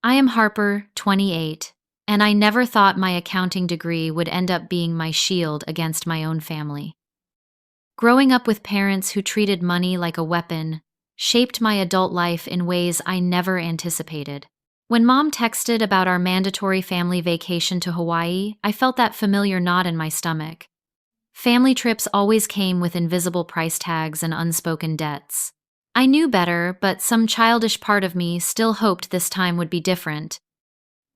I am Harper, 28, and I never thought my accounting degree would end up being my shield against my own family. Growing up with parents who treated money like a weapon shaped my adult life in ways I never anticipated. When Mom texted about our mandatory family vacation to Hawaii, I felt that familiar knot in my stomach. Family trips always came with invisible price tags and unspoken debts. I knew better, but some childish part of me still hoped this time would be different.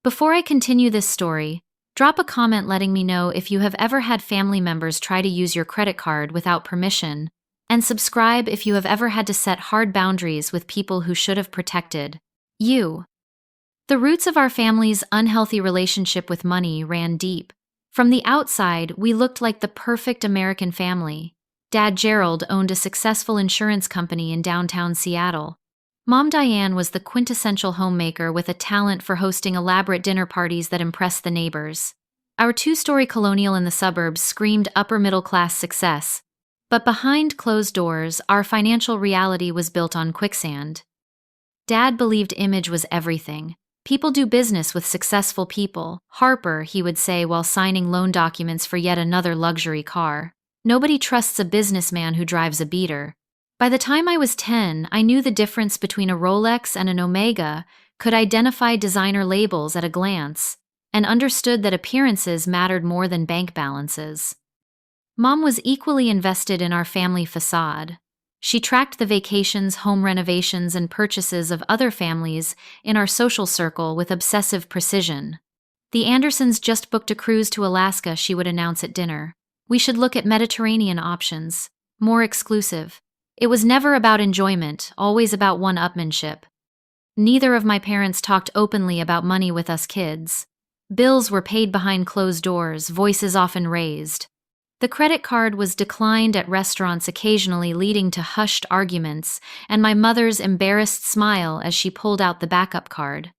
Before I continue this story, drop a comment letting me know if you have ever had family members try to use your credit card without permission, and subscribe if you have ever had to set hard boundaries with people who should have protected you. The roots of our family's unhealthy relationship with money ran deep. From the outside, we looked like the perfect American family. Dad Gerald owned a successful insurance company in downtown Seattle. Mom Diane was the quintessential homemaker with a talent for hosting elaborate dinner parties that impressed the neighbors. Our two-story colonial in the suburbs screamed upper-middle-class success. But behind closed doors, our financial reality was built on quicksand. Dad believed image was everything. People do business with successful people. Harper, he would say while signing loan documents for yet another luxury car. Nobody trusts a businessman who drives a beater. By the time I was 10, I knew the difference between a Rolex and an Omega, could identify designer labels at a glance, and understood that appearances mattered more than bank balances. Mom was equally invested in our family facade. She tracked the vacations, home renovations, and purchases of other families in our social circle with obsessive precision. The Andersons just booked a cruise to Alaska, she would announce at dinner. We should look at Mediterranean options, more exclusive. It was never about enjoyment, always about one-upmanship. Neither of my parents talked openly about money with us kids. Bills were paid behind closed doors, voices often raised. The credit card was declined at restaurants occasionally, leading to hushed arguments, and my mother's embarrassed smile as she pulled out the backup card.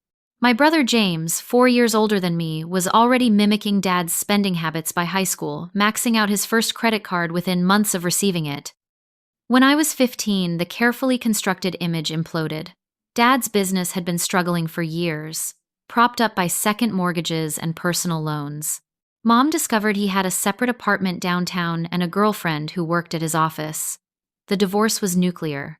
My brother James, 4 years older than me, was already mimicking Dad's spending habits by high school, maxing out his first credit card within months of receiving it. When I was 15, the carefully constructed image imploded. Dad's business had been struggling for years, propped up by second mortgages and personal loans. Mom discovered he had a separate apartment downtown and a girlfriend who worked at his office. The divorce was nuclear.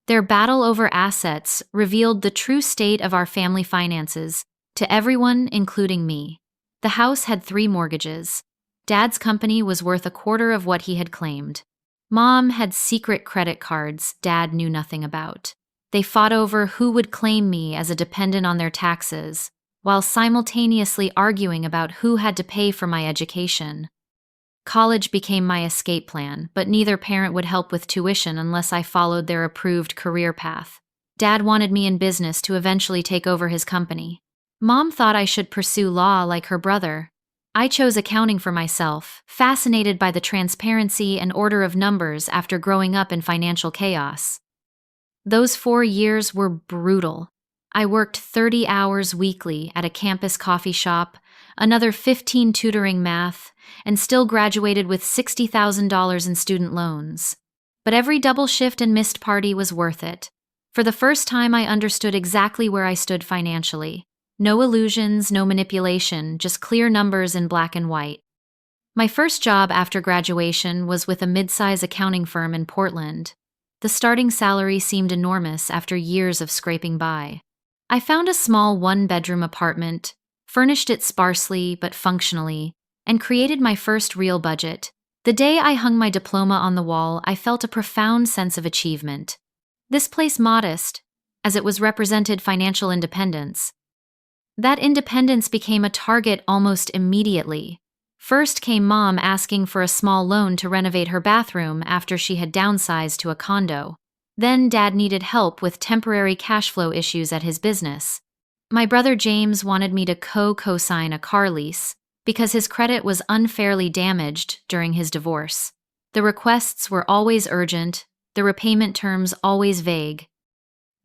Their battle over assets revealed the true state of our family finances to everyone, including me. The house had 3 mortgages. Dad's company was worth a quarter of what he had claimed. Mom had secret credit cards Dad knew nothing about. They fought over who would claim me as a dependent on their taxes, while simultaneously arguing about who had to pay for my education. College became my escape plan, but neither parent would help with tuition unless I followed their approved career path. Dad wanted me in business to eventually take over his company. Mom thought I should pursue law like her brother. I chose accounting for myself, fascinated by the transparency and order of numbers after growing up in financial chaos. Those 4 years were brutal. I worked 30 hours weekly at a campus coffee shop, another 15 tutoring math, and still graduated with $60,000 in student loans. But every double shift and missed party was worth it. For the first time, I understood exactly where I stood financially. No illusions, no manipulation, just clear numbers in black and white. My first job after graduation was with a mid-size accounting firm in Portland. The starting salary seemed enormous after years of scraping by. I found a small 1-bedroom apartment, furnished it sparsely but functionally, and created my first real budget. The day I hung my diploma on the wall, I felt a profound sense of achievement. This place modest, as it was represented financial independence. That independence became a target almost immediately. First came Mom asking for a small loan to renovate her bathroom after she had downsized to a condo. Then Dad needed help with temporary cash flow issues at his business. My brother James wanted me to co-sign a car lease because his credit was unfairly damaged during his divorce. The requests were always urgent, the repayment terms always vague.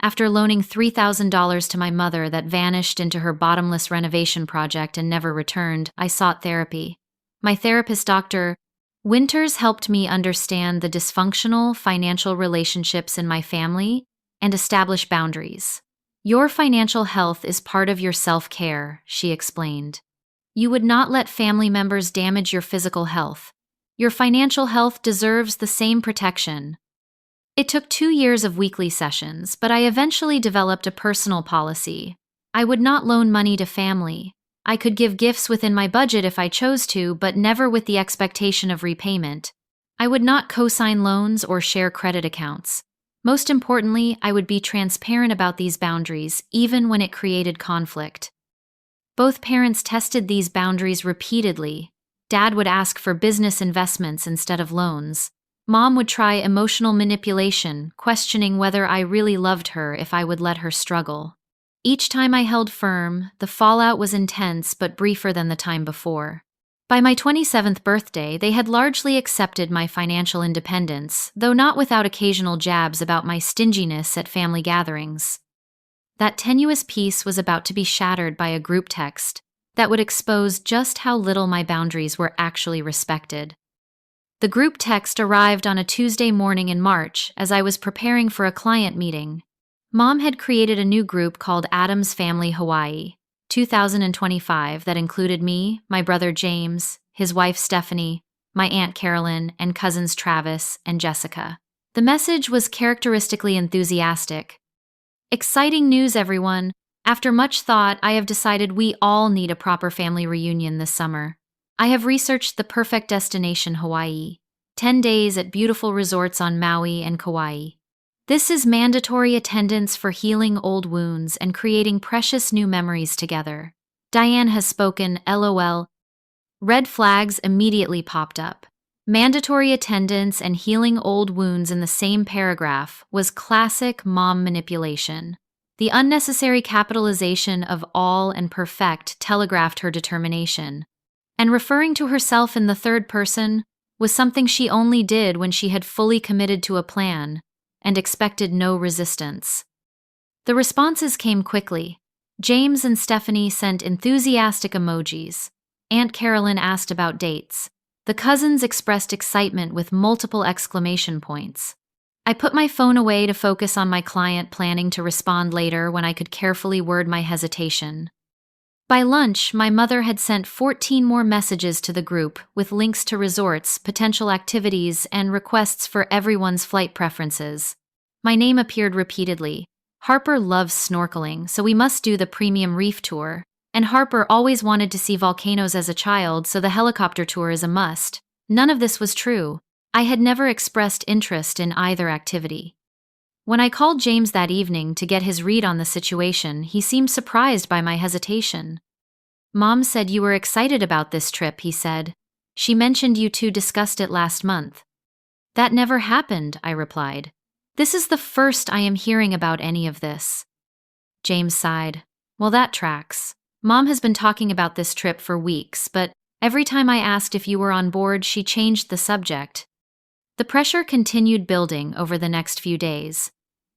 After loaning $3,000 to my mother that vanished into her bottomless renovation project and never returned, I sought therapy. My therapist, Dr. Winters, helped me understand the dysfunctional financial relationships in my family and establish boundaries. Your financial health is part of your self-care, she explained. You would not let family members damage your physical health. Your financial health deserves the same protection. It took 2 years of weekly sessions, but I eventually developed a personal policy. I would not loan money to family. I could give gifts within my budget if I chose to, but never with the expectation of repayment. I would not co-sign loans or share credit accounts. Most importantly, I would be transparent about these boundaries, even when it created conflict. Both parents tested these boundaries repeatedly. Dad would ask for business investments instead of loans. Mom would try emotional manipulation, questioning whether I really loved her if I would let her struggle. Each time I held firm, the fallout was intense but briefer than the time before. By my 27th birthday, they had largely accepted my financial independence, though not without occasional jabs about my stinginess at family gatherings. That tenuous peace was about to be shattered by a group text that would expose just how little my boundaries were actually respected. The group text arrived on a Tuesday morning in March as I was preparing for a client meeting. Mom had created a new group called Adam's Family Hawaii, 2025, that included me, my brother James, his wife Stephanie, my Aunt Carolyn, and cousins Travis and Jessica. The message was characteristically enthusiastic. Exciting news, everyone! After much thought, I have decided we all need a proper family reunion this summer. I have researched the perfect destination, Hawaii. 10 days at beautiful resorts on Maui and Kauai. This is mandatory attendance for healing old wounds and creating precious new memories together. Diane has spoken, LOL. Red flags immediately popped up. Mandatory attendance and healing old wounds in the same paragraph was classic mom manipulation. The unnecessary capitalization of all and perfect telegraphed her determination. And referring to herself in the third person was something she only did when she had fully committed to a plan and expected no resistance. The responses came quickly. James and Stephanie sent enthusiastic emojis. Aunt Carolyn asked about dates. The cousins expressed excitement with multiple exclamation points. I put my phone away to focus on my client, planning to respond later when I could carefully word my hesitation. By lunch, my mother had sent 14 more messages to the group with links to resorts, potential activities, and requests for everyone's flight preferences. My name appeared repeatedly. Harper loves snorkeling, so we must do the premium reef tour. And Harper always wanted to see volcanoes as a child, so the helicopter tour is a must. None of this was true. I had never expressed interest in either activity. When I called James that evening to get his read on the situation, he seemed surprised by my hesitation. Mom said you were excited about this trip, he said. She mentioned you two discussed it last month. That never happened, I replied. This is the first I am hearing about any of this. James sighed. Well, that tracks. Mom has been talking about this trip for weeks, but every time I asked if you were on board, she changed the subject. The pressure continued building over the next few days.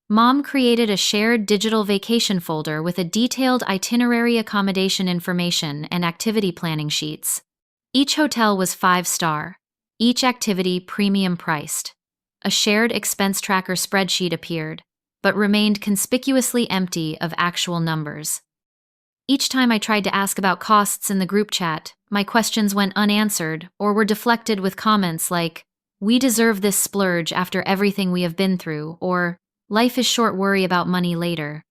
Mom created a shared digital vacation folder with a detailed itinerary, accommodation information, and activity planning sheets. Each hotel was 5-star, each activity premium priced. A shared expense tracker spreadsheet appeared, but remained conspicuously empty of actual numbers. Each time I tried to ask about costs in the group chat, my questions went unanswered or were deflected with comments like, "We deserve this splurge after everything we have been through," or "Life is short, worry about money later."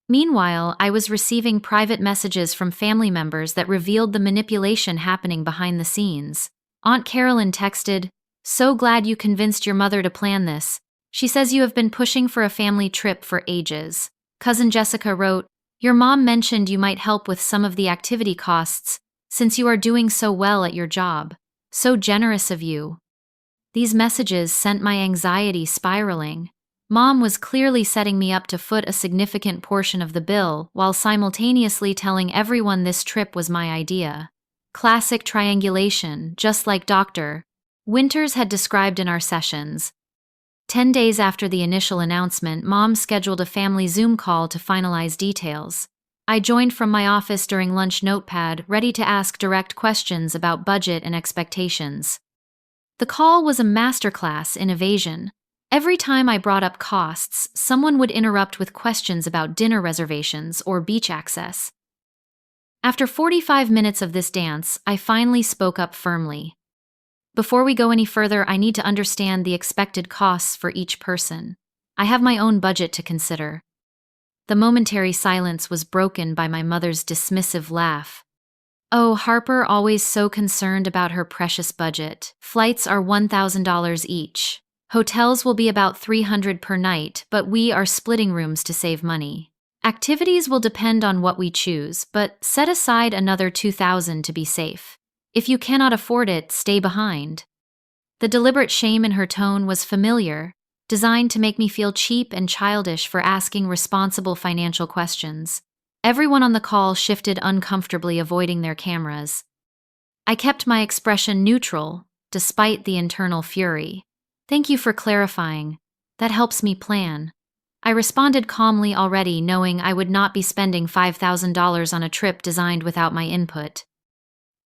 Meanwhile, I was receiving private messages from family members that revealed the manipulation happening behind the scenes. Aunt Carolyn texted, "So glad you convinced your mother to plan this. She says you have been pushing for a family trip for ages." Cousin Jessica wrote, "Your mom mentioned you might help with some of the activity costs since you are doing so well at your job. So generous of you." These messages sent my anxiety spiraling. Mom was clearly setting me up to foot a significant portion of the bill while simultaneously telling everyone this trip was my idea. Classic triangulation, just like Dr. Winters had described in our sessions. 10 days after the initial announcement, Mom scheduled a family Zoom call to finalize details. I joined from my office during lunch, notepad, ready to ask direct questions about budget and expectations. The call was a masterclass in evasion. Every time I brought up costs, someone would interrupt with questions about dinner reservations or beach access. After 45 minutes of this dance, I finally spoke up firmly. Before we go any further, I need to understand the expected costs for each person. I have my own budget to consider. The momentary silence was broken by my mother's dismissive laugh. Oh, Harper, always so concerned about her precious budget. Flights are $1,000 each. Hotels will be about $300 per night, but we are splitting rooms to save money. Activities will depend on what we choose, but set aside another $2,000 to be safe. If you cannot afford it, stay behind. The deliberate shame in her tone was familiar, designed to make me feel cheap and childish for asking responsible financial questions. Everyone on the call shifted uncomfortably, avoiding their cameras. I kept my expression neutral, despite the internal fury. Thank you for clarifying. That helps me plan. I responded calmly, already knowing I would not be spending $5,000 on a trip designed without my input.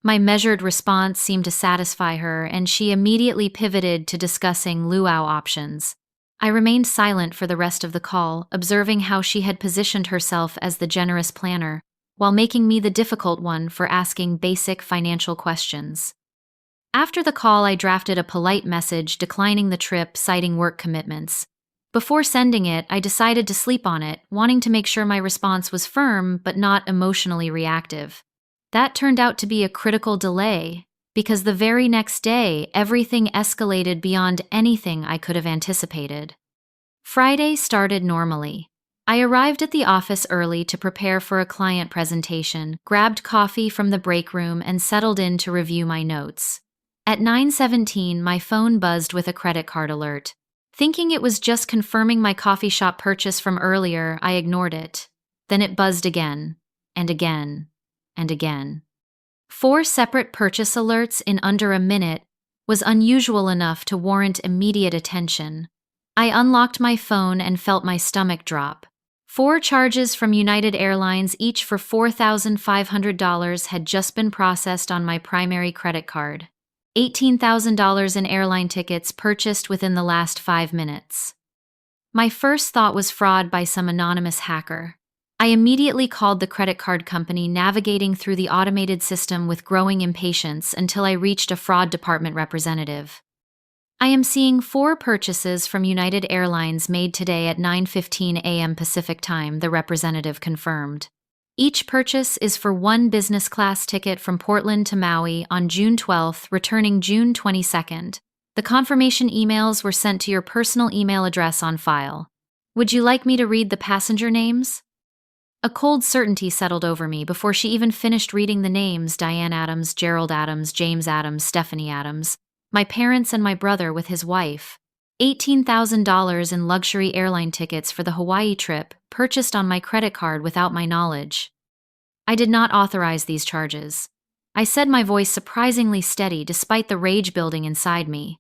My measured response seemed to satisfy her, and she immediately pivoted to discussing luau options. I remained silent for the rest of the call, observing how she had positioned herself as the generous planner, while making me the difficult one for asking basic financial questions. After the call, I drafted a polite message declining the trip, citing work commitments. Before sending it, I decided to sleep on it, wanting to make sure my response was firm but not emotionally reactive. That turned out to be a critical delay, because the very next day, everything escalated beyond anything I could have anticipated. Friday started normally. I arrived at the office early to prepare for a client presentation, grabbed coffee from the break room, and settled in to review my notes. At 9:17, my phone buzzed with a credit card alert. Thinking it was just confirming my coffee shop purchase from earlier, I ignored it. Then it buzzed again, and again, and again. 4 separate purchase alerts in under a minute was unusual enough to warrant immediate attention. I unlocked my phone and felt my stomach drop. 4 charges from United Airlines, each for $4,500, had just been processed on my primary credit card. $18,000 in airline tickets purchased within the last 5 minutes. My first thought was fraud by some anonymous hacker. I immediately called the credit card company, navigating through the automated system with growing impatience until I reached a fraud department representative. I am seeing 4 purchases from United Airlines made today at 9:15 a.m. Pacific Time, the representative confirmed. Each purchase is for 1 business class ticket from Portland to Maui on June 12th, returning June 22nd. The confirmation emails were sent to your personal email address on file. Would you like me to read the passenger names? A cold certainty settled over me before she even finished reading the names: Diane Adams, Gerald Adams, James Adams, Stephanie Adams, my parents and my brother with his wife. $18,000 in luxury airline tickets for the Hawaii trip, purchased on my credit card without my knowledge. I did not authorize these charges. I said, my voice surprisingly steady despite the rage building inside me.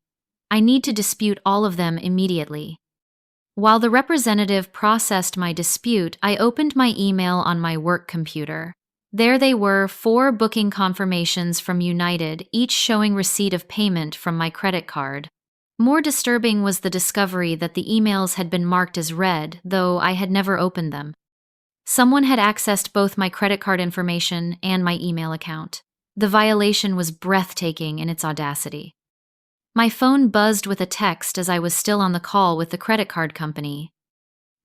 I need to dispute all of them immediately. While the representative processed my dispute, I opened my email on my work computer. There they were, 4 booking confirmations from United, each showing receipt of payment from my credit card. More disturbing was the discovery that the emails had been marked as read, though I had never opened them. Someone had accessed both my credit card information and my email account. The violation was breathtaking in its audacity. My phone buzzed with a text as I was still on the call with the credit card company.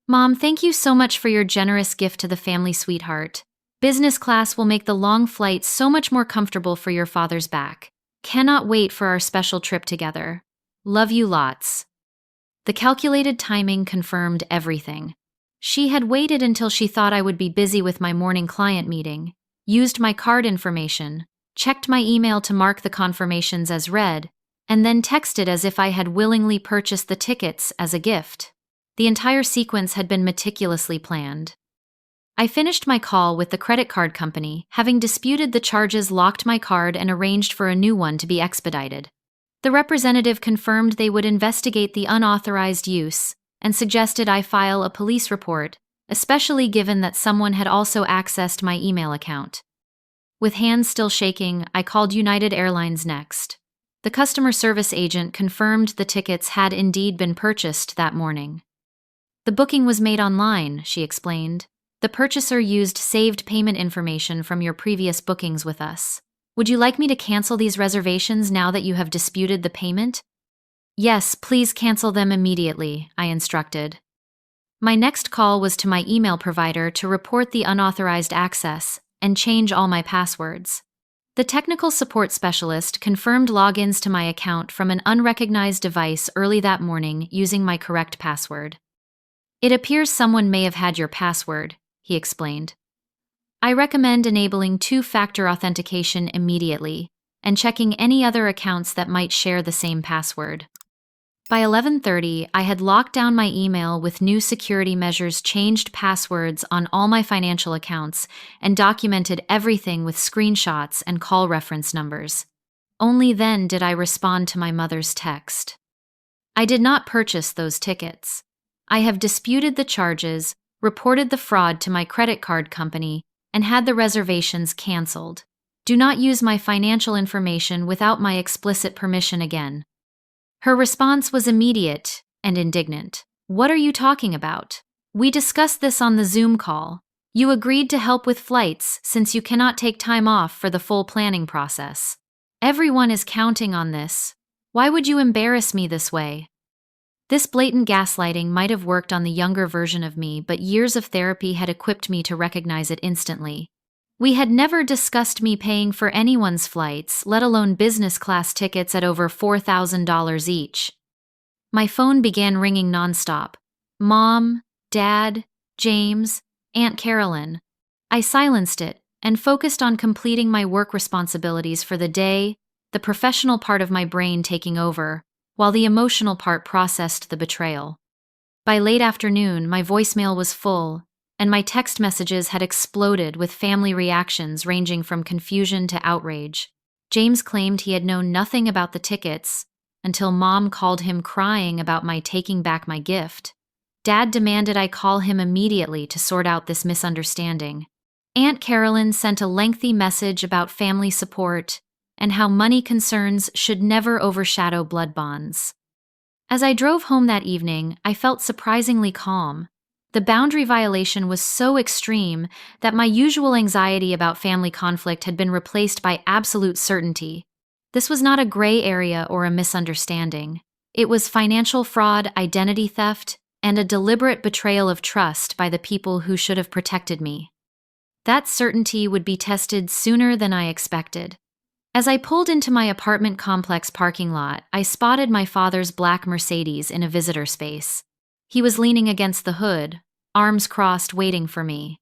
Mom, thank you so much for your generous gift to the family, sweetheart. Business class will make the long flight so much more comfortable for your father's back. Cannot wait for our special trip together. Love you lots. The calculated timing confirmed everything. She had waited until she thought I would be busy with my morning client meeting, used my card information, checked my email to mark the confirmations as read, and then texted as if I had willingly purchased the tickets as a gift. The entire sequence had been meticulously planned. I finished my call with the credit card company, having disputed the charges, locked my card, and arranged for a new one to be expedited. The representative confirmed they would investigate the unauthorized use and suggested I file a police report, especially given that someone had also accessed my email account. With hands still shaking, I called United Airlines next. The customer service agent confirmed the tickets had indeed been purchased that morning. The booking was made online, she explained. The purchaser used saved payment information from your previous bookings with us. Would you like me to cancel these reservations now that you have disputed the payment? Yes, please cancel them immediately, I instructed. My next call was to my email provider to report the unauthorized access and change all my passwords. The technical support specialist confirmed logins to my account from an unrecognized device early that morning using my correct password. It appears someone may have had your password, he explained. I recommend enabling two-factor authentication immediately and checking any other accounts that might share the same password. By 11:30, I had locked down my email with new security measures, changed passwords on all my financial accounts, and documented everything with screenshots and call reference numbers. Only then did I respond to my mother's text. I did not purchase those tickets. I have disputed the charges, reported the fraud to my credit card company, and had the reservations canceled. Do not use my financial information without my explicit permission again. Her response was immediate and indignant. What are you talking about? We discussed this on the Zoom call. You agreed to help with flights since you cannot take time off for the full planning process. Everyone is counting on this. Why would you embarrass me this way? This blatant gaslighting might have worked on the younger version of me, but years of therapy had equipped me to recognize it instantly. We had never discussed me paying for anyone's flights, let alone business class tickets at over $4,000 each. My phone began ringing nonstop. Mom, Dad, James, Aunt Carolyn. I silenced it and focused on completing my work responsibilities for the day, the professional part of my brain taking over, while the emotional part processed the betrayal. By late afternoon, my voicemail was full, and my text messages had exploded with family reactions ranging from confusion to outrage. James claimed he had known nothing about the tickets until Mom called him crying about my taking back my gift. Dad demanded I call him immediately to sort out this misunderstanding. Aunt Carolyn sent a lengthy message about family support and how money concerns should never overshadow blood bonds. As I drove home that evening, I felt surprisingly calm. The boundary violation was so extreme that my usual anxiety about family conflict had been replaced by absolute certainty. This was not a gray area or a misunderstanding. It was financial fraud, identity theft, and a deliberate betrayal of trust by the people who should have protected me. That certainty would be tested sooner than I expected. As I pulled into my apartment complex parking lot, I spotted my father's black Mercedes in a visitor space. He was leaning against the hood, arms crossed, waiting for me.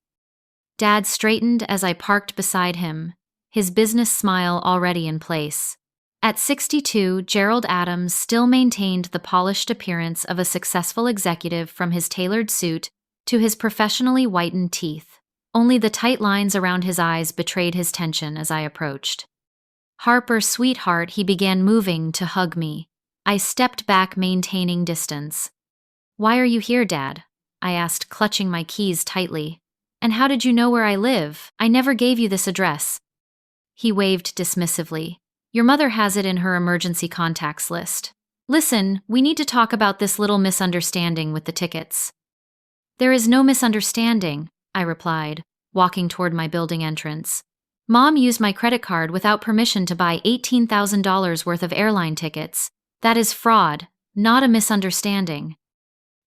Dad straightened as I parked beside him, his business smile already in place. At 62, Gerald Adams still maintained the polished appearance of a successful executive, from his tailored suit to his professionally whitened teeth. Only the tight lines around his eyes betrayed his tension as I approached. "Harper, sweetheart," he began, moving to hug me. I stepped back, maintaining distance. "Why are you here, Dad?" I asked, clutching my keys tightly. "And how did you know where I live? I never gave you this address." He waved dismissively. "Your mother has it in her emergency contacts list. Listen, we need to talk about this little misunderstanding with the tickets." "There is no misunderstanding," I replied, walking toward my building entrance. "Mom used my credit card without permission to buy $18,000 worth of airline tickets. That is fraud, not a misunderstanding."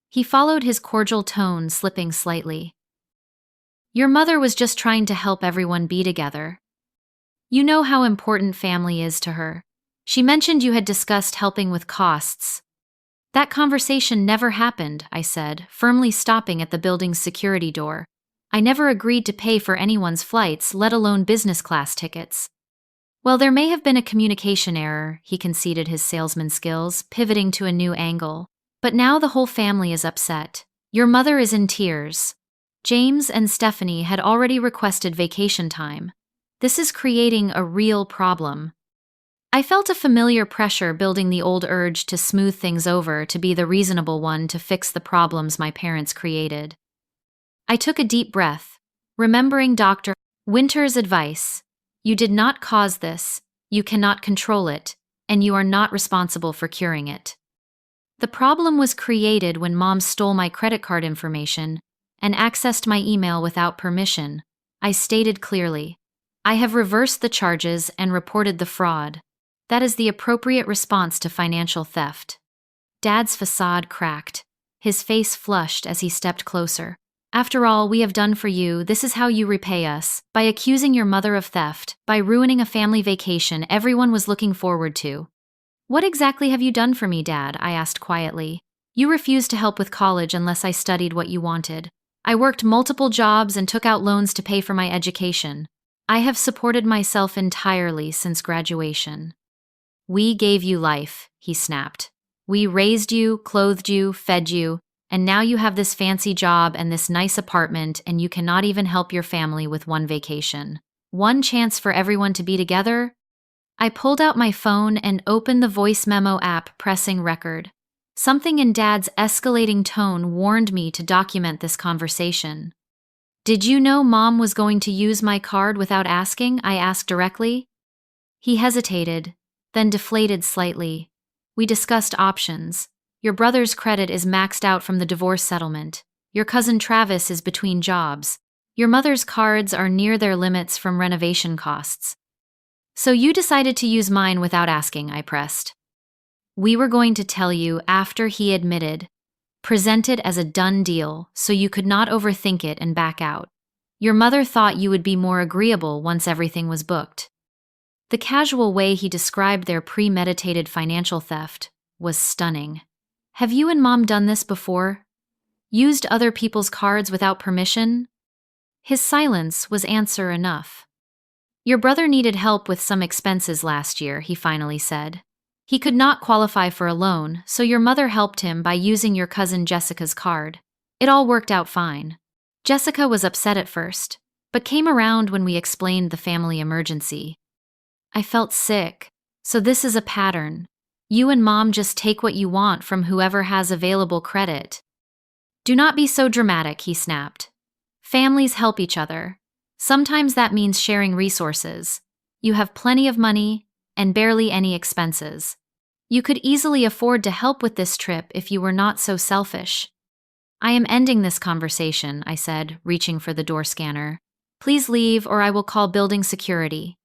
He followed his cordial tone, slipping slightly. "Your mother was just trying to help everyone be together. You know how important family is to her. She mentioned you had discussed helping with costs." "That conversation never happened," I said, firmly stopping at the building's security door. "I never agreed to pay for anyone's flights, let alone business class tickets." "Well, there may have been a communication error," he conceded his salesman skills, pivoting to a new angle. "But now the whole family is upset. Your mother is in tears. James and Stephanie had already requested vacation time. This is creating a real problem." I felt a familiar pressure building, the old urge to smooth things over, to be the reasonable one to fix the problems my parents created. I took a deep breath, remembering Dr. Winter's advice. "You did not cause this, you cannot control it, and you are not responsible for curing it. The problem was created when Mom stole my credit card information and accessed my email without permission. I stated clearly, I have reversed the charges and reported the fraud. That is the appropriate response to financial theft. Dad's facade cracked. His face flushed as he stepped closer. After all we have done for you, this is how you repay us, by accusing your mother of theft, by ruining a family vacation everyone was looking forward to. What exactly have you done for me, Dad? I asked quietly. You refused to help with college unless I studied what you wanted. I worked multiple jobs and took out loans to pay for my education. I have supported myself entirely since graduation. We gave you life, he snapped. We raised you, clothed you, fed you, and now you have this fancy job and this nice apartment and you cannot even help your family with one vacation. One chance for everyone to be together? I pulled out my phone and opened the voice memo app, pressing record. Something in Dad's escalating tone warned me to document this conversation. Did you know Mom was going to use my card without asking? I asked directly. He hesitated, then deflated slightly. We discussed options. Your brother's credit is maxed out from the divorce settlement. Your cousin Travis is between jobs. Your mother's cards are near their limits from renovation costs. So you decided to use mine without asking, I pressed. We were going to tell you after, he admitted. Present it as a done deal so you could not overthink it and back out. Your mother thought you would be more agreeable once everything was booked. The casual way he described their premeditated financial theft was stunning. Have you and Mom done this before? Used other people's cards without permission? His silence was answer enough. Your brother needed help with some expenses last year, he finally said. He could not qualify for a loan, so your mother helped him by using your cousin Jessica's card. It all worked out fine. Jessica was upset at first, but came around when we explained the family emergency. I felt sick. So this is a pattern. You and Mom just take what you want from whoever has available credit. Do not be so dramatic, he snapped. Families help each other. Sometimes that means sharing resources. You have plenty of money and barely any expenses. You could easily afford to help with this trip if you were not so selfish. I am ending this conversation, I said, reaching for the door scanner. Please leave or I will call building security.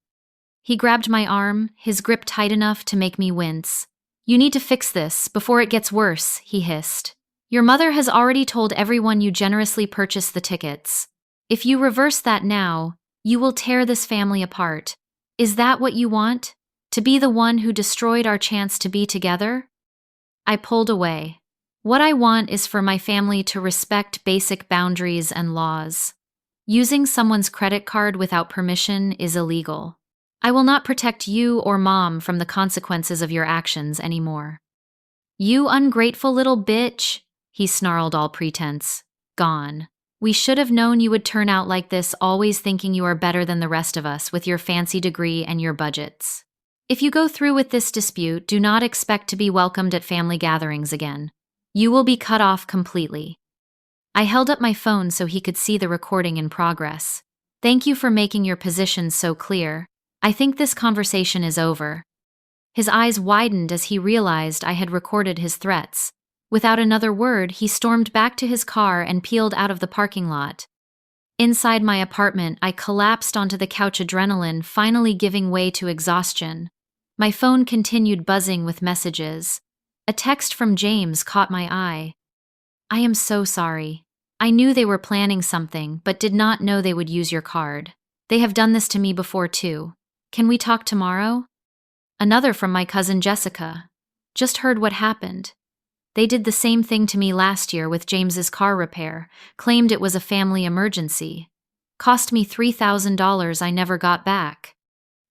He grabbed my arm, his grip tight enough to make me wince. You need to fix this before it gets worse, he hissed. Your mother has already told everyone you generously purchased the tickets. If you reverse that now, you will tear this family apart. Is that what you want? To be the one who destroyed our chance to be together? I pulled away. What I want is for my family to respect basic boundaries and laws. Using someone's credit card without permission is illegal. I will not protect you or Mom from the consequences of your actions anymore. You ungrateful little bitch, he snarled, all pretense. Gone. We should have known you would turn out like this, always thinking you are better than the rest of us with your fancy degree and your budgets. If you go through with this dispute, do not expect to be welcomed at family gatherings again. You will be cut off completely. I held up my phone so he could see the recording in progress. Thank you for making your position so clear. I think this conversation is over. His eyes widened as he realized I had recorded his threats. Without another word, he stormed back to his car and peeled out of the parking lot. Inside my apartment, I collapsed onto the couch, adrenaline finally giving way to exhaustion. My phone continued buzzing with messages. A text from James caught my eye. I am so sorry. I knew they were planning something, but did not know they would use your card. They have done this to me before too. Can we talk tomorrow? Another from my cousin Jessica. Just heard what happened. They did the same thing to me last year with James's car repair, claimed it was a family emergency. Cost me $3,000 I never got back.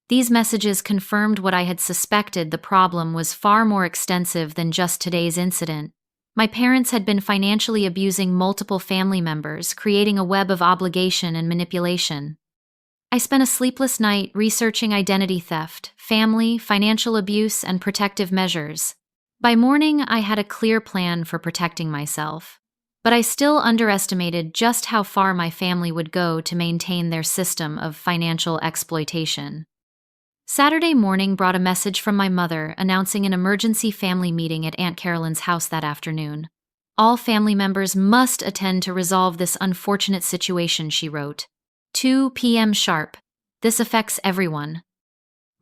These messages confirmed what I had suspected. The problem was far more extensive than just today's incident. My parents had been financially abusing multiple family members, creating a web of obligation and manipulation. I spent a sleepless night researching identity theft, family, financial abuse, and protective measures. By morning, I had a clear plan for protecting myself, but I still underestimated just how far my family would go to maintain their system of financial exploitation. Saturday morning brought a message from my mother announcing an emergency family meeting at Aunt Carolyn's house that afternoon. All family members must attend to resolve this unfortunate situation, she wrote. 2 p.m. sharp. This affects everyone.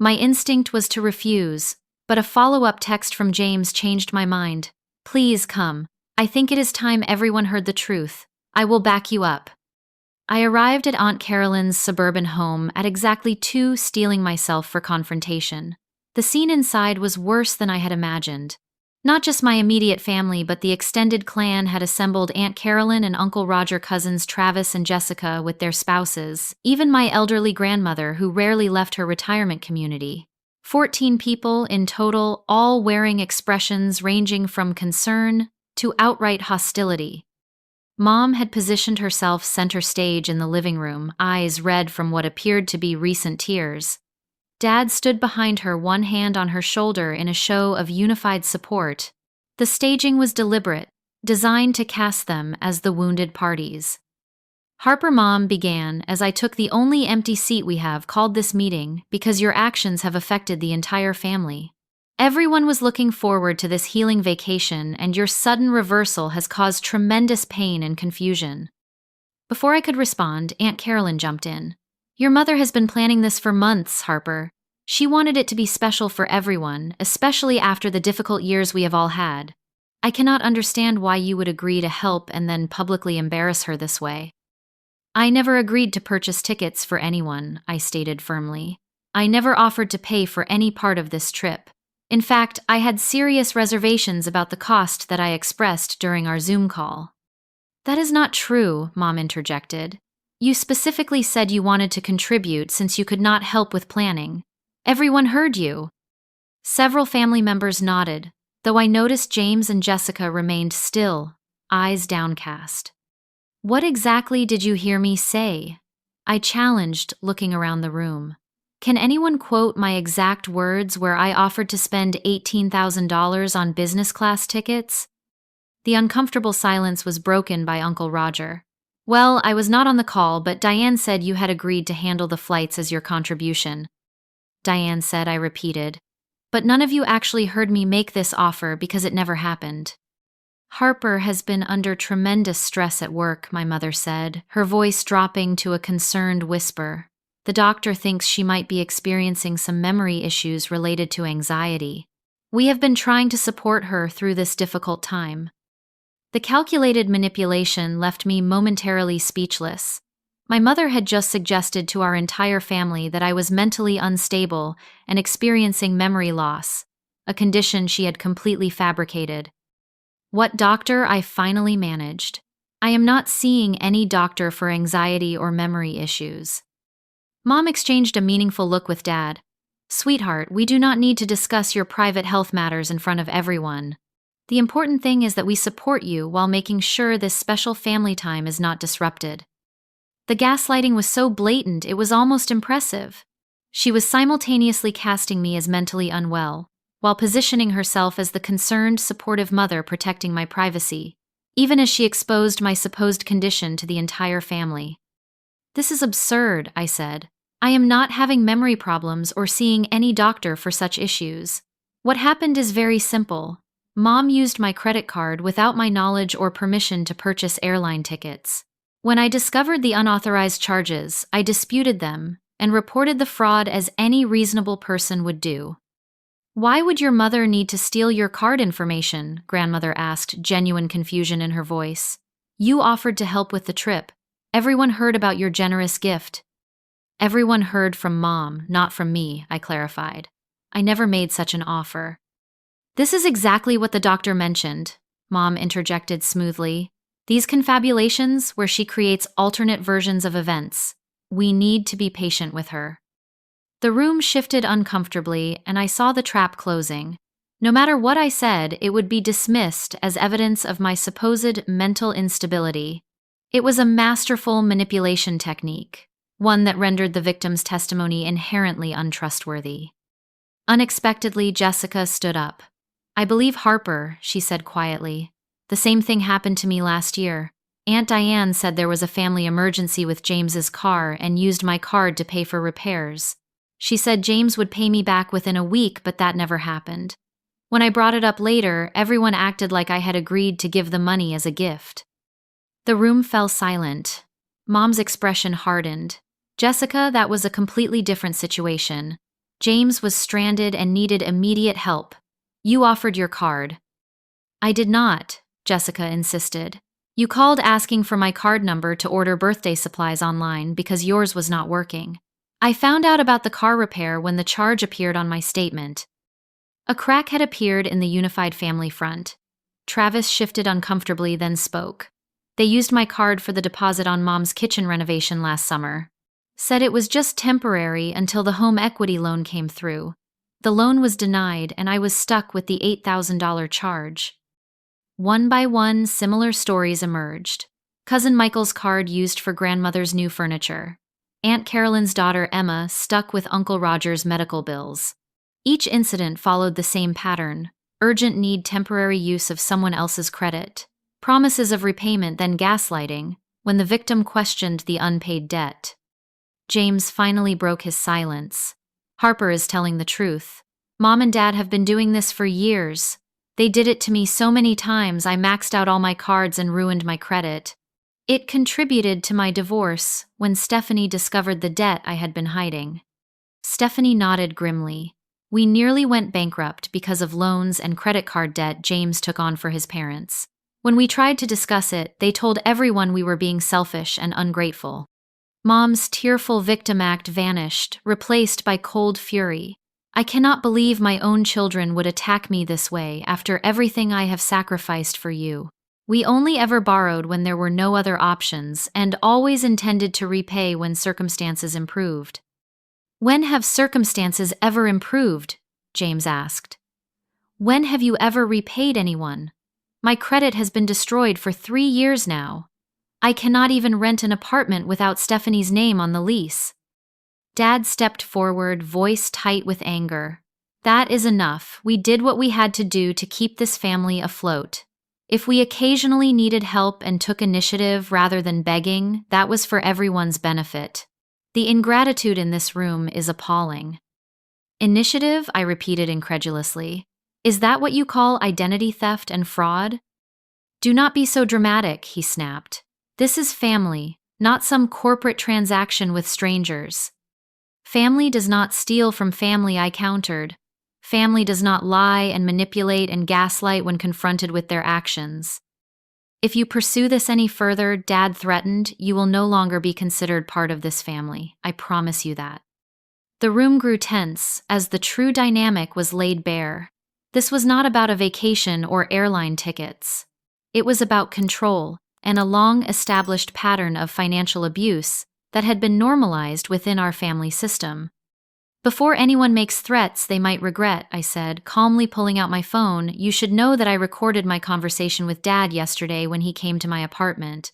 My instinct was to refuse, but a follow-up text from James changed my mind. Please come. I think it is time everyone heard the truth. I will back you up. I arrived at Aunt Carolyn's suburban home at exactly 2, steeling myself for confrontation. The scene inside was worse than I had imagined. Not just my immediate family, but the extended clan had assembled Aunt Carolyn and Uncle Roger cousins Travis and Jessica with their spouses, even my elderly grandmother who rarely left her retirement community. 14 people in total, all wearing expressions ranging from concern to outright hostility. Mom had positioned herself center stage in the living room, eyes red from what appeared to be recent tears. Dad stood behind her, one hand on her shoulder in a show of unified support. The staging was deliberate, designed to cast them as the wounded parties. Harper, Mom began, as I took the only empty seat we have called this meeting because your actions have affected the entire family. Everyone was looking forward to this healing vacation, and your sudden reversal has caused tremendous pain and confusion. Before I could respond, Aunt Carolyn jumped in. Your mother has been planning this for months, Harper. She wanted it to be special for everyone, especially after the difficult years we have all had. I cannot understand why you would agree to help and then publicly embarrass her this way. I never agreed to purchase tickets for anyone, I stated firmly. I never offered to pay for any part of this trip. In fact, I had serious reservations about the cost that I expressed during our Zoom call. That is not true, Mom interjected. You specifically said you wanted to contribute since you could not help with planning. Everyone heard you. Several family members nodded, though I noticed James and Jessica remained still, eyes downcast. What exactly did you hear me say? I challenged, looking around the room. Can anyone quote my exact words where I offered to spend $18,000 on business class tickets? The uncomfortable silence was broken by Uncle Roger. Well, I was not on the call, but Diane said you had agreed to handle the flights as your contribution. Diane said, I repeated. But none of you actually heard me make this offer because it never happened. Harper has been under tremendous stress at work, my mother said, her voice dropping to a concerned whisper. The doctor thinks she might be experiencing some memory issues related to anxiety. We have been trying to support her through this difficult time. The calculated manipulation left me momentarily speechless. My mother had just suggested to our entire family that I was mentally unstable and experiencing memory loss, a condition she had completely fabricated. What doctor I finally managed. I am not seeing any doctor for anxiety or memory issues. Mom exchanged a meaningful look with Dad. Sweetheart, we do not need to discuss your private health matters in front of everyone. The important thing is that we support you while making sure this special family time is not disrupted. The gaslighting was so blatant it was almost impressive. She was simultaneously casting me as mentally unwell, while positioning herself as the concerned, supportive mother protecting my privacy, even as she exposed my supposed condition to the entire family. This is absurd, I said. I am not having memory problems or seeing any doctor for such issues. What happened is very simple. Mom used my credit card without my knowledge or permission to purchase airline tickets. When I discovered the unauthorized charges, I disputed them and reported the fraud as any reasonable person would do. Why would your mother need to steal your card information? Grandmother asked, genuine confusion in her voice. You offered to help with the trip. Everyone heard about your generous gift. Everyone heard from Mom, not from me, I clarified. I never made such an offer. This is exactly what the doctor mentioned, Mom interjected smoothly. These confabulations where she creates alternate versions of events. We need to be patient with her. The room shifted uncomfortably, and I saw the trap closing. No matter what I said, it would be dismissed as evidence of my supposed mental instability. It was a masterful manipulation technique, one that rendered the victim's testimony inherently untrustworthy. Unexpectedly, Jessica stood up. I believe Harper, she said quietly. The same thing happened to me last year. Aunt Diane said there was a family emergency with James's car and used my card to pay for repairs. She said James would pay me back within a week, but that never happened. When I brought it up later, everyone acted like I had agreed to give the money as a gift. The room fell silent. Mom's expression hardened. Jessica, that was a completely different situation. James was stranded and needed immediate help. You offered your card. I did not, Jessica insisted. You called asking for my card number to order birthday supplies online because yours was not working. I found out about the car repair when the charge appeared on my statement. A crack had appeared in the unified family front. Travis shifted uncomfortably, then spoke. They used my card for the deposit on Mom's kitchen renovation last summer. Said it was just temporary until the home equity loan came through. The loan was denied and I was stuck with the $8,000 charge. One by one, similar stories emerged. Cousin Michael's card used for grandmother's new furniture. Aunt Carolyn's daughter Emma stuck with Uncle Roger's medical bills. Each incident followed the same pattern: urgent need, temporary use of someone else's credit, promises of repayment, then gaslighting when the victim questioned the unpaid debt. James finally broke his silence. Harper is telling the truth. Mom and Dad have been doing this for years. They did it to me so many times I maxed out all my cards and ruined my credit. It contributed to my divorce when Stephanie discovered the debt I had been hiding. Stephanie nodded grimly. We nearly went bankrupt because of loans and credit card debt James took on for his parents. When we tried to discuss it, they told everyone we were being selfish and ungrateful. Mom's tearful victim act vanished, replaced by cold fury. I cannot believe my own children would attack me this way after everything I have sacrificed for you. We only ever borrowed when there were no other options and always intended to repay when circumstances improved. When have circumstances ever improved? James asked. When have you ever repaid anyone? My credit has been destroyed for 3 years now. I cannot even rent an apartment without Stephanie's name on the lease. Dad stepped forward, voice tight with anger. That is enough. We did what we had to do to keep this family afloat. If we occasionally needed help and took initiative rather than begging, that was for everyone's benefit. The ingratitude in this room is appalling. Initiative? I repeated incredulously. Is that what you call identity theft and fraud? Do not be so dramatic, he snapped. This is family, not some corporate transaction with strangers. Family does not steal from family, I countered. Family does not lie and manipulate and gaslight when confronted with their actions. If you pursue this any further, Dad threatened, you will no longer be considered part of this family. I promise you that. The room grew tense as the true dynamic was laid bare. This was not about a vacation or airline tickets. It was about control and a long-established pattern of financial abuse that had been normalized within our family system. Before anyone makes threats they might regret, I said, calmly pulling out my phone, you should know that I recorded my conversation with Dad yesterday when he came to my apartment.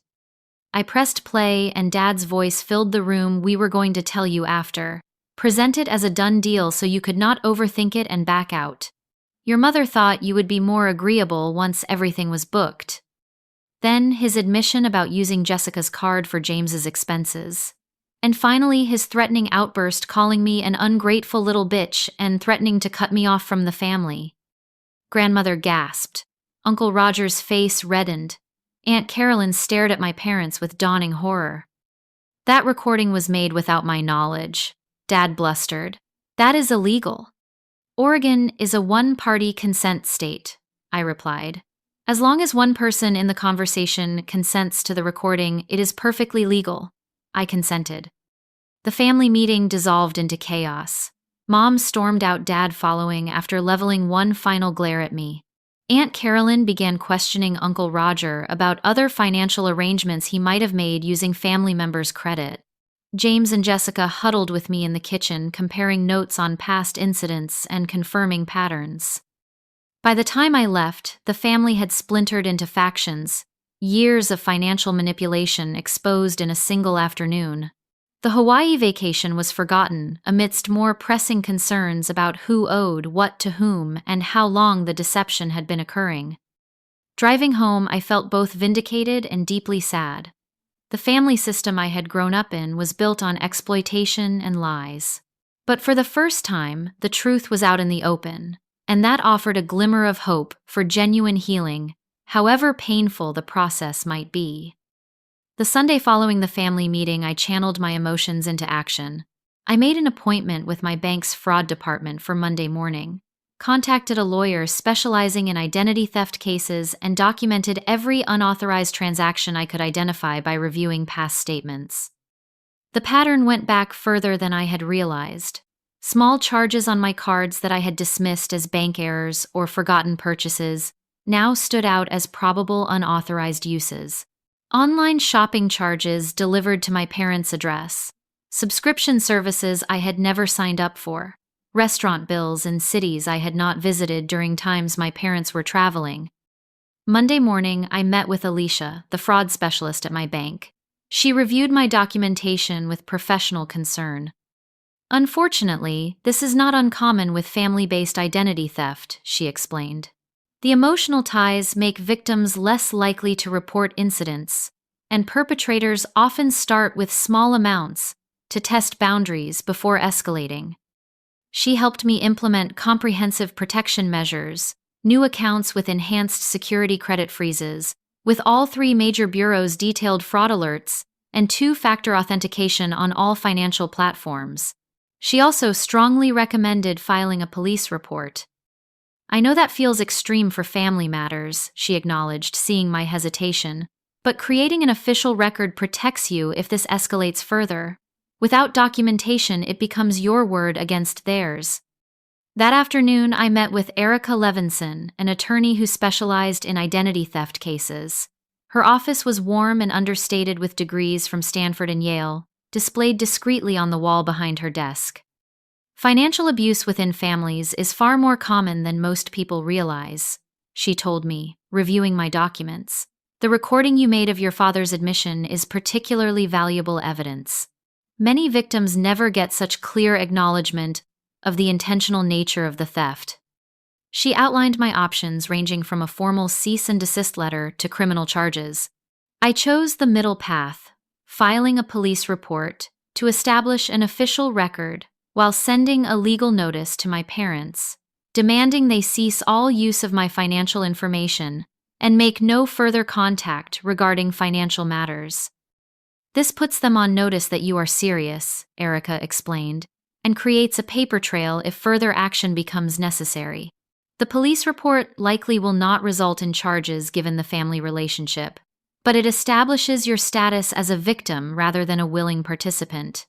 I pressed play and Dad's voice filled the room. We were going to tell you after. Present it as a done deal so you could not overthink it and back out. Your mother thought you would be more agreeable once everything was booked. Then his admission about using Jessica's card for James's expenses. And finally his threatening outburst calling me an ungrateful little bitch and threatening to cut me off from the family. Grandmother gasped. Uncle Roger's face reddened. Aunt Carolyn stared at my parents with dawning horror. That recording was made without my knowledge, Dad blustered. That is illegal. Oregon is a one-party consent state, I replied. As long as one person in the conversation consents to the recording, it is perfectly legal. I consented. The family meeting dissolved into chaos. Mom stormed out, Dad following after leveling one final glare at me. Aunt Carolyn began questioning Uncle Roger about other financial arrangements he might have made using family members' credit. James and Jessica huddled with me in the kitchen, comparing notes on past incidents and confirming patterns. By the time I left, the family had splintered into factions, years of financial manipulation exposed in a single afternoon. The Hawaii vacation was forgotten amidst more pressing concerns about who owed what to whom and how long the deception had been occurring. Driving home, I felt both vindicated and deeply sad. The family system I had grown up in was built on exploitation and lies. But for the first time, the truth was out in the open, and that offered a glimmer of hope for genuine healing, however painful the process might be. The Sunday following the family meeting, I channeled my emotions into action. I made an appointment with my bank's fraud department for Monday morning, contacted a lawyer specializing in identity theft cases, and documented every unauthorized transaction I could identify by reviewing past statements. The pattern went back further than I had realized. Small charges on my cards that I had dismissed as bank errors or forgotten purchases now stood out as probable unauthorized uses. Online shopping charges delivered to my parents' address, subscription services I had never signed up for, restaurant bills in cities I had not visited during times my parents were traveling. Monday morning, I met with Alicia, the fraud specialist at my bank. She reviewed my documentation with professional concern. Unfortunately, this is not uncommon with family-based identity theft, she explained. The emotional ties make victims less likely to report incidents, and perpetrators often start with small amounts to test boundaries before escalating. She helped me implement comprehensive protection measures, new accounts with enhanced security credit freezes, with all 3 major bureaus detailed fraud alerts, and 2-factor authentication on all financial platforms. She also strongly recommended filing a police report. I know that feels extreme for family matters, she acknowledged, seeing my hesitation, but creating an official record protects you if this escalates further. Without documentation, it becomes your word against theirs. That afternoon, I met with Erica Levinson, an attorney who specialized in identity theft cases. Her office was warm and understated with degrees from Stanford and Yale, displayed discreetly on the wall behind her desk. Financial abuse within families is far more common than most people realize, she told me, reviewing my documents. The recording you made of your father's admission is particularly valuable evidence. Many victims never get such clear acknowledgement of the intentional nature of the theft. She outlined my options, ranging from a formal cease and desist letter to criminal charges. I chose the middle path, filing a police report to establish an official record while sending a legal notice to my parents, demanding they cease all use of my financial information and make no further contact regarding financial matters. This puts them on notice that you are serious, Erica explained, and creates a paper trail if further action becomes necessary. The police report likely will not result in charges given the family relationship, but it establishes your status as a victim rather than a willing participant.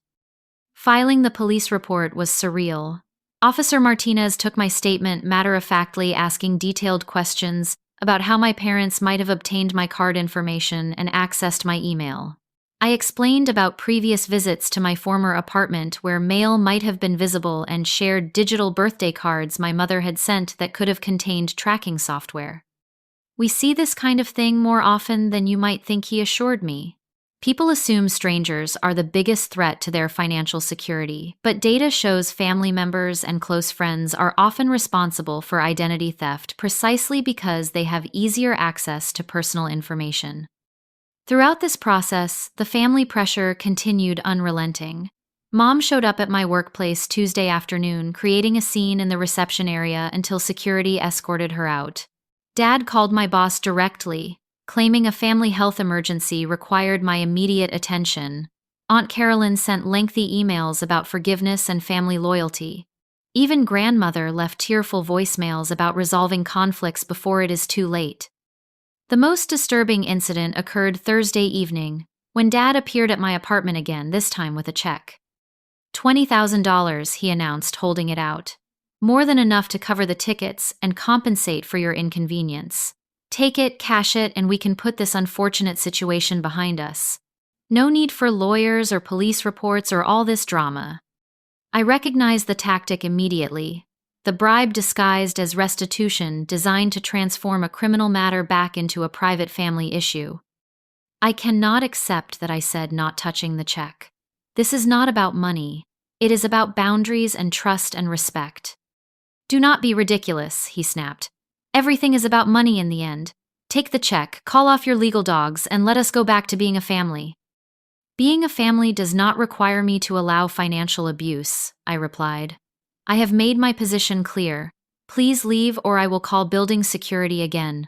Filing the police report was surreal. Officer Martinez took my statement matter-of-factly, asking detailed questions about how my parents might have obtained my card information and accessed my email. I explained about previous visits to my former apartment where mail might have been visible and shared digital birthday cards my mother had sent that could have contained tracking software. We see this kind of thing more often than you might think, he assured me. People assume strangers are the biggest threat to their financial security, but data shows family members and close friends are often responsible for identity theft precisely because they have easier access to personal information. Throughout this process, the family pressure continued unrelenting. Mom showed up at my workplace Tuesday afternoon, creating a scene in the reception area until security escorted her out. Dad called my boss directly, claiming a family health emergency required my immediate attention. Aunt Carolyn sent lengthy emails about forgiveness and family loyalty. Even grandmother left tearful voicemails about resolving conflicts before it is too late. The most disturbing incident occurred Thursday evening, when Dad appeared at my apartment again, this time with a check. $20,000, he announced, holding it out. More than enough to cover the tickets and compensate for your inconvenience. Take it, cash it, and we can put this unfortunate situation behind us. No need for lawyers or police reports or all this drama. I recognized the tactic immediately. The bribe disguised as restitution, designed to transform a criminal matter back into a private family issue. I cannot accept that, I said, not touching the check. This is not about money. It is about boundaries and trust and respect. Do not be ridiculous, he snapped. Everything is about money in the end. Take the check, call off your legal dogs, and let us go back to being a family. Being a family does not require me to allow financial abuse, I replied. I have made my position clear. Please leave or I will call building security again.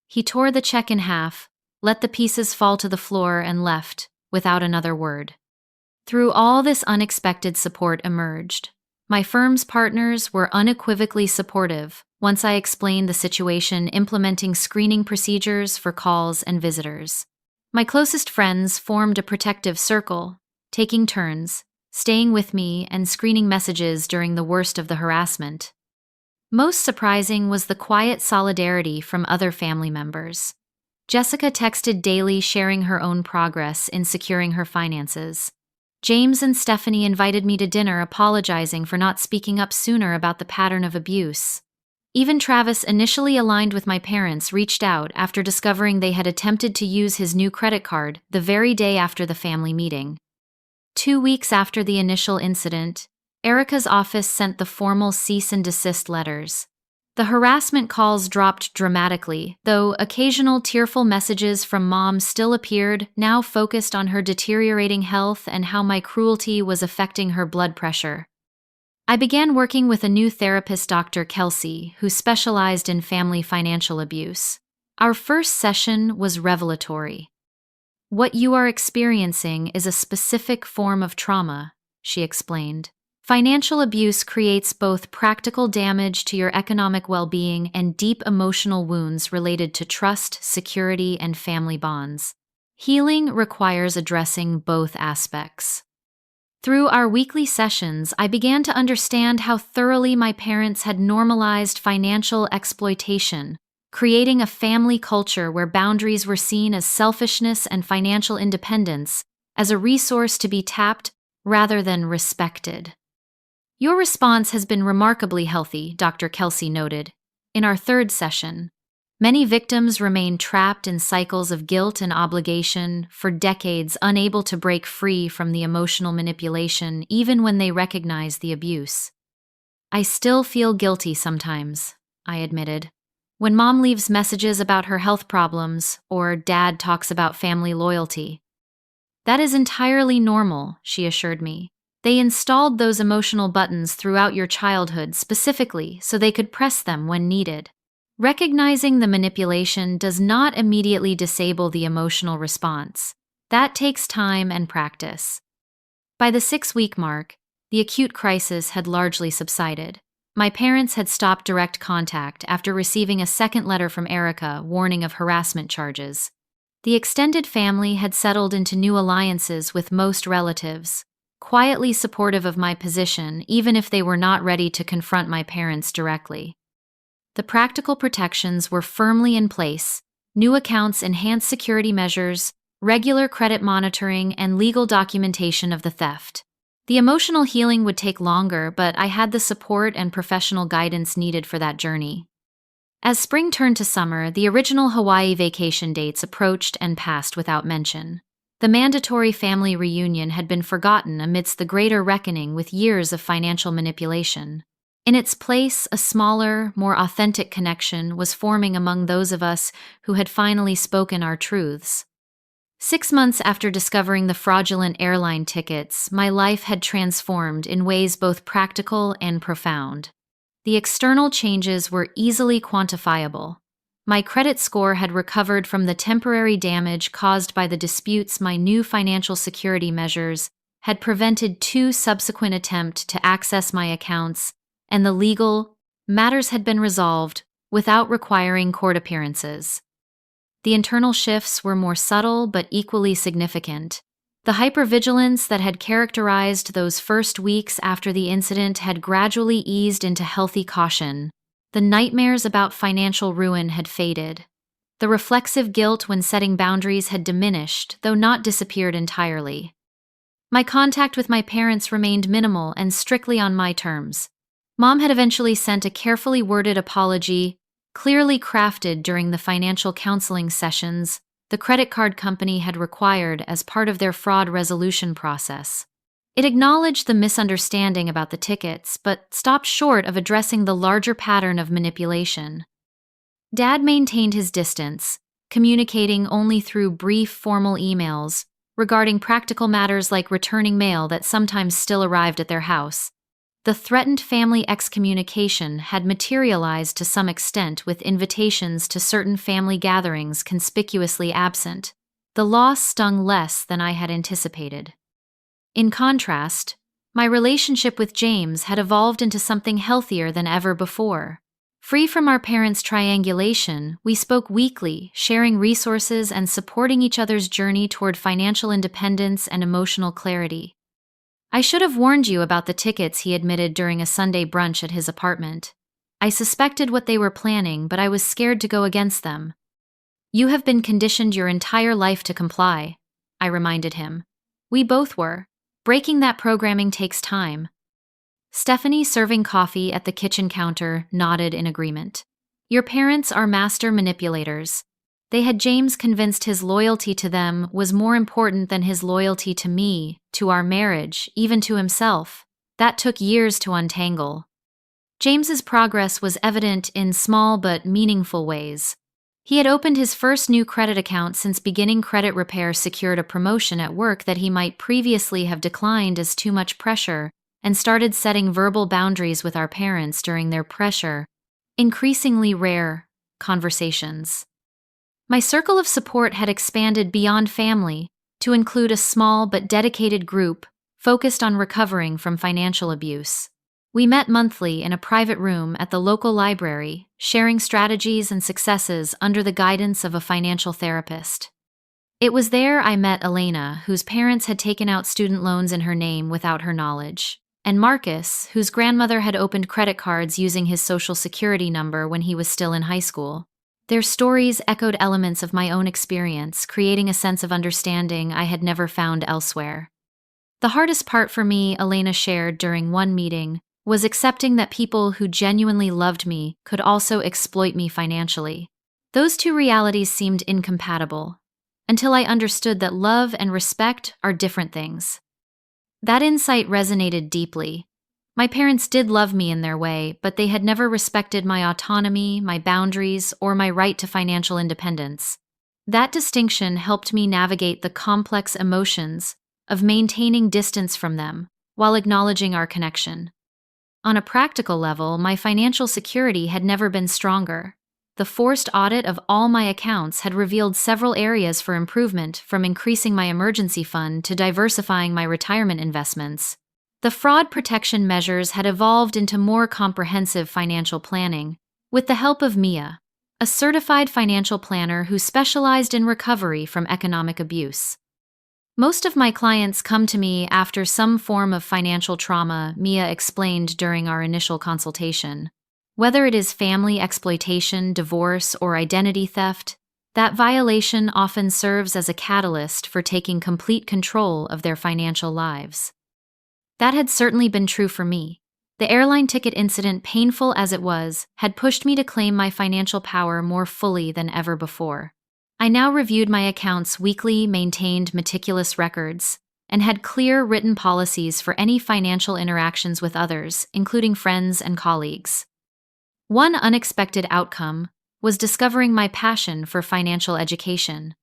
He tore the check in half, let the pieces fall to the floor, and left, without another word. Through all this, unexpected support emerged. My firm's partners were unequivocally supportive once I explained the situation, implementing screening procedures for calls and visitors. My closest friends formed a protective circle, taking turns, staying with me and screening messages during the worst of the harassment. Most surprising was the quiet solidarity from other family members. Jessica texted daily, sharing her own progress in securing her finances. James and Stephanie invited me to dinner, apologizing for not speaking up sooner about the pattern of abuse. Even Travis, initially aligned with my parents, reached out after discovering they had attempted to use his new credit card the very day after the family meeting. 2 weeks after the initial incident, Erica's office sent the formal cease and desist letters. The harassment calls dropped dramatically, though occasional tearful messages from Mom still appeared, now focused on her deteriorating health and how my cruelty was affecting her blood pressure. I began working with a new therapist, Dr. Kelsey, who specialized in family financial abuse. Our first session was revelatory. What you are experiencing is a specific form of trauma, she explained. Financial abuse creates both practical damage to your economic well-being and deep emotional wounds related to trust, security, and family bonds. Healing requires addressing both aspects. Through our weekly sessions, I began to understand how thoroughly my parents had normalized financial exploitation, creating a family culture where boundaries were seen as selfishness and financial independence as a resource to be tapped rather than respected. Your response has been remarkably healthy, Dr. Kelsey noted. In our third session, many victims remain trapped in cycles of guilt and obligation for decades, unable to break free from the emotional manipulation even when they recognize the abuse. I still feel guilty sometimes, I admitted. When Mom leaves messages about her health problems or Dad talks about family loyalty. That is entirely normal, she assured me. They installed those emotional buttons throughout your childhood specifically so they could press them when needed. Recognizing the manipulation does not immediately disable the emotional response. That takes time and practice. By the 6-week mark, the acute crisis had largely subsided. My parents had stopped direct contact after receiving a second letter from Erica warning of harassment charges. The extended family had settled into new alliances with most relatives, quietly supportive of my position even if they were not ready to confront my parents directly. The practical protections were firmly in place: new accounts, enhanced security measures, regular credit monitoring, and legal documentation of the theft. The emotional healing would take longer, but I had the support and professional guidance needed for that journey. As spring turned to summer, the original Hawaii vacation dates approached and passed without mention. The mandatory family reunion had been forgotten amidst the greater reckoning with years of financial manipulation. In its place, a smaller, more authentic connection was forming among those of us who had finally spoken our truths. 6 months after discovering the fraudulent airline tickets, my life had transformed in ways both practical and profound. The external changes were easily quantifiable. My credit score had recovered from the temporary damage caused by the disputes. My new financial security measures had prevented 2 subsequent attempts to access my accounts, and the legal matters had been resolved without requiring court appearances. The internal shifts were more subtle but equally significant. The hypervigilance that had characterized those first weeks after the incident had gradually eased into healthy caution. The nightmares about financial ruin had faded. The reflexive guilt when setting boundaries had diminished, though not disappeared entirely. My contact with my parents remained minimal and strictly on my terms. Mom had eventually sent a carefully worded apology, clearly crafted during the financial counseling sessions the credit card company had required as part of their fraud resolution process. It acknowledged the misunderstanding about the tickets, but stopped short of addressing the larger pattern of manipulation. Dad maintained his distance, communicating only through brief formal emails, regarding practical matters like returning mail that sometimes still arrived at their house. The threatened family excommunication had materialized to some extent, with invitations to certain family gatherings conspicuously absent. The loss stung less than I had anticipated. In contrast, my relationship with James had evolved into something healthier than ever before. Free from our parents' triangulation, we spoke weekly, sharing resources and supporting each other's journey toward financial independence and emotional clarity. "I should have warned you about the tickets," he admitted during a Sunday brunch at his apartment. "I suspected what they were planning, but I was scared to go against them." "You have been conditioned your entire life to comply," I reminded him. "We both were. Breaking that programming takes time." Stephanie, serving coffee at the kitchen counter, nodded in agreement. "Your parents are master manipulators. They had James convinced his loyalty to them was more important than his loyalty to me, to our marriage, even to himself. That took years to untangle." James's progress was evident in small but meaningful ways. He had opened his first new credit account since beginning credit repair, secured a promotion at work that he might previously have declined as too much pressure, and started setting verbal boundaries with our parents during their pressure, increasingly rare, conversations. My circle of support had expanded beyond family to include a small but dedicated group focused on recovering from financial abuse. We met monthly in a private room at the local library, sharing strategies and successes under the guidance of a financial therapist. It was there I met Elena, whose parents had taken out student loans in her name without her knowledge, and Marcus, whose grandmother had opened credit cards using his social security number when he was still in high school. Their stories echoed elements of my own experience, creating a sense of understanding I had never found elsewhere. "The hardest part for me," Elena shared during one meeting, "was accepting that people who genuinely loved me could also exploit me financially. Those two realities seemed incompatible, until I understood that love and respect are different things." That insight resonated deeply. My parents did love me in their way, but they had never respected my autonomy, my boundaries, or my right to financial independence. That distinction helped me navigate the complex emotions of maintaining distance from them while acknowledging our connection. On a practical level, my financial security had never been stronger. The forced audit of all my accounts had revealed several areas for improvement, from increasing my emergency fund to diversifying my retirement investments. The fraud protection measures had evolved into more comprehensive financial planning, with the help of Mia, a certified financial planner who specialized in recovery from economic abuse. "Most of my clients come to me after some form of financial trauma," Mia explained during our initial consultation. "Whether it is family exploitation, divorce, or identity theft, that violation often serves as a catalyst for taking complete control of their financial lives." That had certainly been true for me. The airline ticket incident, painful as it was, had pushed me to claim my financial power more fully than ever before. I now reviewed my accounts weekly, maintained meticulous records, and had clear written policies for any financial interactions with others, including friends and colleagues. One unexpected outcome was discovering my passion for financial education.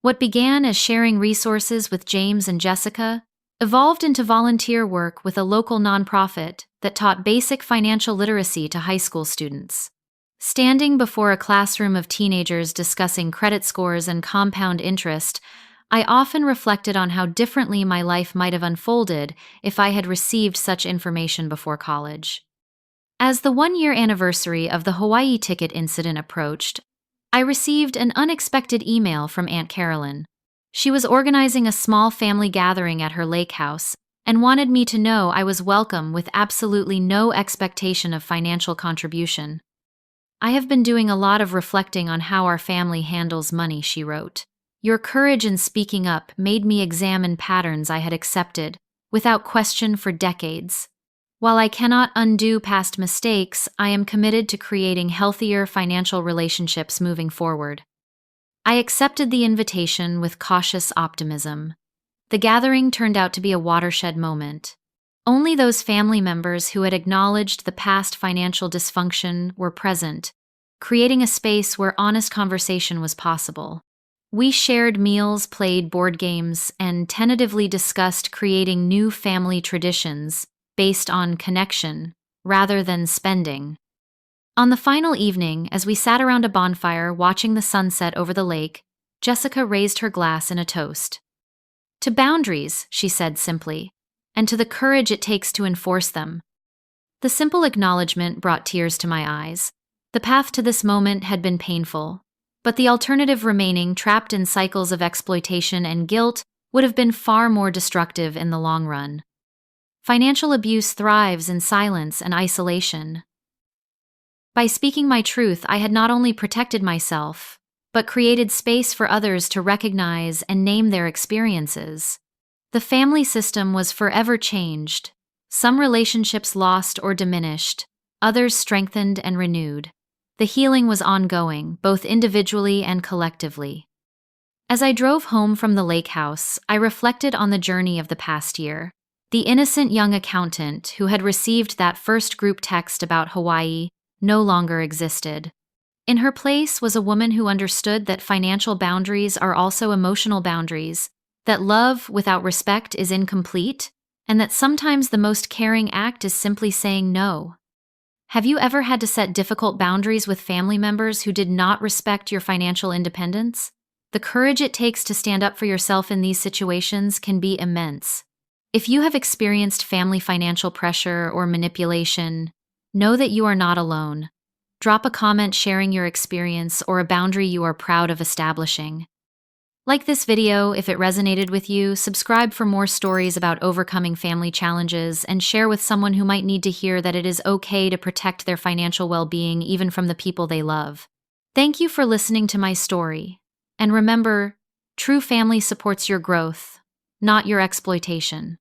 What began as sharing resources with James and Jessica evolved into volunteer work with a local nonprofit that taught basic financial literacy to high school students. Standing before a classroom of teenagers discussing credit scores and compound interest, I often reflected on how differently my life might have unfolded if I had received such information before college. As the one-year anniversary of the Hawaii ticket incident approached, I received an unexpected email from Aunt Carolyn. She was organizing a small family gathering at her lake house and wanted me to know I was welcome with absolutely no expectation of financial contribution. "I have been doing a lot of reflecting on how our family handles money," she wrote. "Your courage in speaking up made me examine patterns I had accepted, without question, for decades. While I cannot undo past mistakes, I am committed to creating healthier financial relationships moving forward." I accepted the invitation with cautious optimism. The gathering turned out to be a watershed moment. Only those family members who had acknowledged the past financial dysfunction were present, creating a space where honest conversation was possible. We shared meals, played board games, and tentatively discussed creating new family traditions based on connection rather than spending. On the final evening, as we sat around a bonfire watching the sunset over the lake, Jessica raised her glass in a toast. To boundaries, she said simply, and to the courage it takes to enforce them. The simple acknowledgement brought tears to my eyes. The path to this moment had been painful, but the alternative remaining trapped in cycles of exploitation and guilt would have been far more destructive in the long run. Financial abuse thrives in silence and isolation. By speaking my truth, I had not only protected myself, but created space for others to recognize and name their experiences. The family system was forever changed. Some relationships lost or diminished, others strengthened and renewed. The healing was ongoing, both individually and collectively. As I drove home from the lake house, I reflected on the journey of the past year. The innocent young accountant who had received that first group text about Hawaii no longer existed. In her place was a woman who understood that financial boundaries are also emotional boundaries, that love without respect is incomplete, and that sometimes the most caring act is simply saying no. Have you ever had to set difficult boundaries with family members who did not respect your financial independence? The courage it takes to stand up for yourself in these situations can be immense. If you have experienced family financial pressure or manipulation, know that you are not alone. Drop a comment sharing your experience or a boundary you are proud of establishing. Like this video if it resonated with you, subscribe for more stories about overcoming family challenges, and share with someone who might need to hear that it is okay to protect their financial well-being even from the people they love. Thank you for listening to my story. And remember, true family supports your growth, not your exploitation.